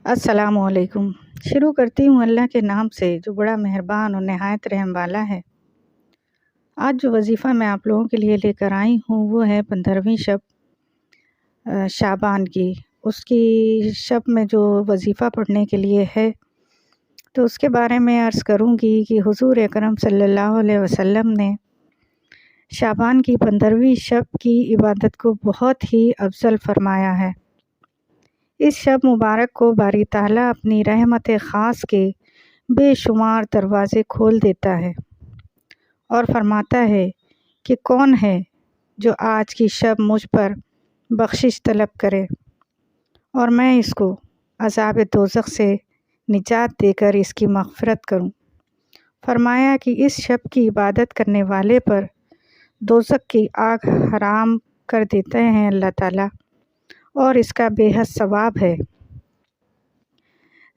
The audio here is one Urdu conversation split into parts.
السلام علیکم۔ شروع کرتی ہوں اللہ کے نام سے جو بڑا مہربان اور نہایت رحم والا ہے۔ آج جو وظیفہ میں آپ لوگوں کے لیے لے کر آئی ہوں وہ ہے 15ویں شب شعبان کی۔ اس کی شب میں جو وظیفہ پڑھنے کے لیے ہے تو اس کے بارے میں عرض کروں گی کہ حضور اکرم صلی اللہ علیہ وسلم نے شعبان کی 15ویں شب کی عبادت کو بہت ہی افضل فرمایا ہے۔ اس شب مبارک کو باری تعالیٰ اپنی رحمت خاص کے بے شمار دروازے کھول دیتا ہے اور فرماتا ہے کہ کون ہے جو آج کی شب مجھ پر بخشش طلب کرے اور میں اس کو عذاب دوزخ سے نجات دے کر اس کی مغفرت کروں۔ فرمایا کہ اس شب کی عبادت کرنے والے پر دوزخ کی آگ حرام کر دیتے ہیں اللہ تعالیٰ اور اس کا بے حد ثواب ہے۔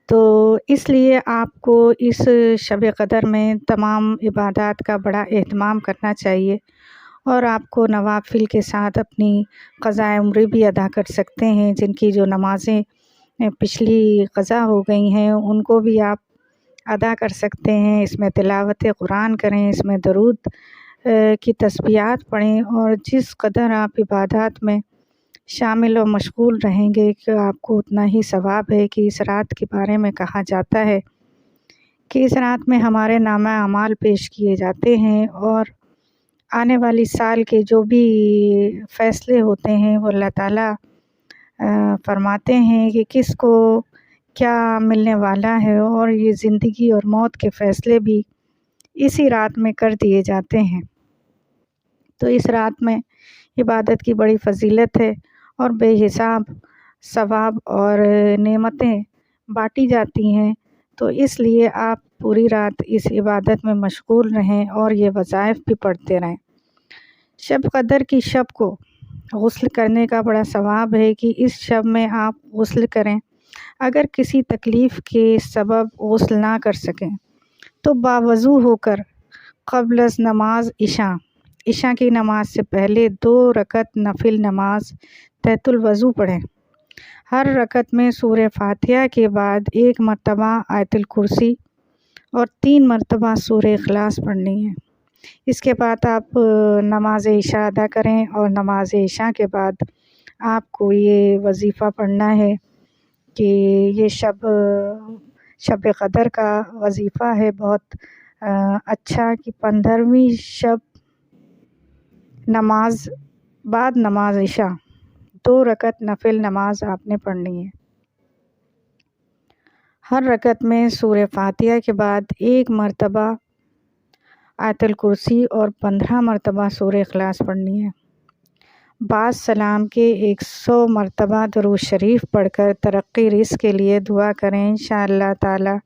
تو اس لیے آپ کو اس شب قدر میں تمام عبادات کا بڑا اہتمام کرنا چاہیے اور آپ کو نوافل کے ساتھ اپنی قضاء عمری بھی ادا کر سکتے ہیں۔ جن کی جو نمازیں پچھلی قضا ہو گئی ہیں ان کو بھی آپ ادا کر سکتے ہیں۔ اس میں تلاوت قرآن کریں، اس میں درود کی تسبیحات پڑھیں اور جس قدر آپ عبادات میں شامل و مشغول رہیں گے کہ آپ کو اتنا ہی ثواب ہے۔ کہ اس رات کے بارے میں کہا جاتا ہے کہ اس رات میں ہمارے نامہ اعمال پیش کیے جاتے ہیں اور آنے والی سال کے جو بھی فیصلے ہوتے ہیں وہ اللہ تعالیٰ فرماتے ہیں کہ کس کو کیا ملنے والا ہے، اور یہ زندگی اور موت کے فیصلے بھی اسی رات میں کر دیے جاتے ہیں۔ تو اس رات میں عبادت کی بڑی فضیلت ہے اور بے حساب ثواب اور نعمتیں بانٹی جاتی ہیں۔ تو اس لیے آپ پوری رات اس عبادت میں مشغول رہیں اور یہ وظائف بھی پڑھتے رہیں۔ شب قدر کی شب کو غسل کرنے کا بڑا ثواب ہے کہ اس شب میں آپ غسل کریں۔ اگر کسی تکلیف کے سبب غسل نہ کر سکیں تو باوضو ہو کر قبل از نماز عشاء کی نماز سے پہلے 2 رکعت نفل نماز تحت الوضو پڑھیں۔ ہر رکعت میں سورہ فاتحہ کے بعد 1 مرتبہ آیت الکرسی اور 3 مرتبہ سورہ اخلاص پڑھنی ہے۔ اس کے بعد آپ نماز عشاء ادا کریں اور نماز عشاء کے بعد آپ کو یہ وظیفہ پڑھنا ہے کہ یہ شب قدر کا وظیفہ ہے بہت اچھا، کہ 15ویں شب نماز بعد نماز عشاء 2 رکعت نفل نماز آپ نے پڑھنی ہے۔ ہر رکعت میں سورہ فاتحہ کے بعد 1 مرتبہ آیت الکرسی اور 15 مرتبہ سورہ اخلاص پڑھنی ہے۔ بعد سلام کے 100 مرتبہ درود شریف پڑھ کر ترقی رزق کے لیے دعا کریں۔ انشاءاللہ تعالی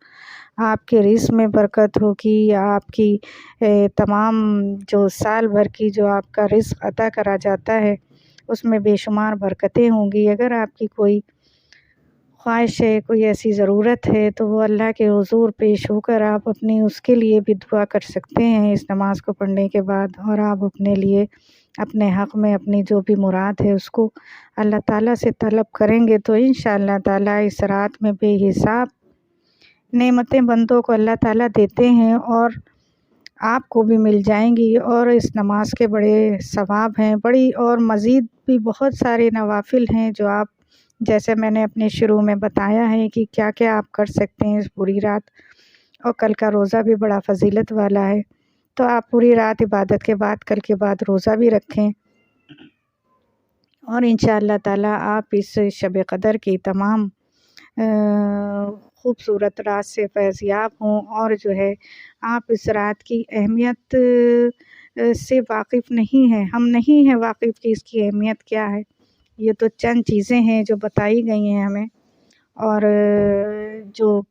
آپ کے رزق میں برکت ہوگی، آپ کی تمام جو سال بھر کی جو آپ کا رزق عطا کرا جاتا ہے اس میں بے شمار برکتیں ہوں گی۔ اگر آپ کی کوئی خواہش ہے، کوئی ایسی ضرورت ہے تو وہ اللہ کے حضور پیش ہو کر آپ اپنی اس کے لیے بھی دعا کر سکتے ہیں اس نماز کو پڑھنے کے بعد، اور آپ اپنے لیے اپنے حق میں اپنی جو بھی مراد ہے اس کو اللہ تعالیٰ سے طلب کریں گے تو انشاءاللہ تعالیٰ اس رات میں بے حساب نعمتیں بندوں کو اللہ تعالیٰ دیتے ہیں اور آپ کو بھی مل جائیں گی۔ اور اس نماز کے بڑے ثواب ہیں، بڑی اور مزید بھی بہت سارے نوافل ہیں جو آپ، جیسے میں نے اپنے شروع میں بتایا ہے کہ کیا کیا آپ کر سکتے ہیں اس پوری رات، اور کل کا روزہ بھی بڑا فضیلت والا ہے۔ تو آپ پوری رات عبادت کے بعد کل کے بعد روزہ بھی رکھیں اور انشاءاللہ تعالیٰ آپ اس شب قدر کی تمام خوبصورت رات سے فیضیاب ہوں، اور جو ہے آپ اس رات کی اہمیت سے واقف نہیں ہیں، ہم نہیں ہیں واقف کہ اس کی اہمیت کیا ہے۔ یہ تو چند چیزیں ہیں جو بتائی گئی ہیں ہمیں اور جو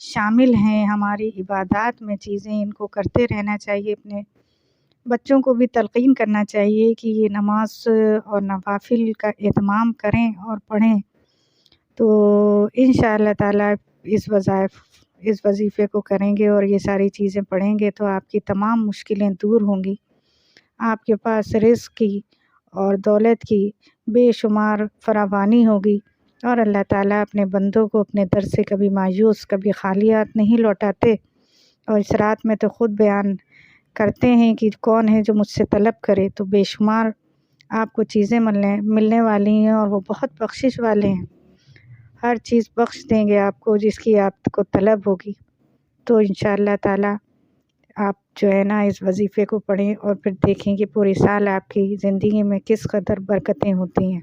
شامل ہیں ہماری عبادات میں چیزیں، ان کو کرتے رہنا چاہیے۔ اپنے بچوں کو بھی تلقین کرنا چاہیے کہ یہ نماز اور نوافل کا اہتمام کریں اور پڑھیں، تو انشاءاللہ تعالیٰ اس وظیفے کو کریں گے اور یہ ساری چیزیں پڑھیں گے تو آپ کی تمام مشکلیں دور ہوں گی، آپ کے پاس رزق کی اور دولت کی بے شمار فراوانی ہوگی اور اللہ تعالیٰ اپنے بندوں کو اپنے در سے کبھی مایوس کبھی خالیات نہیں لوٹاتے، اور اس رات میں تو خود بیان کرتے ہیں کہ کون ہے جو مجھ سے طلب کرے، تو بے شمار آپ کو چیزیں ملنے والی ہیں، اور وہ بہت بخشش والے ہیں، ہر چیز بخش دیں گے آپ کو جس کی آپ کو طلب ہوگی۔ تو انشاءاللہ تعالیٰ آپ جو ہے نا اس وظیفے کو پڑھیں اور پھر دیکھیں کہ پورے سال آپ کی زندگی میں کس قدر برکتیں ہوتی ہیں۔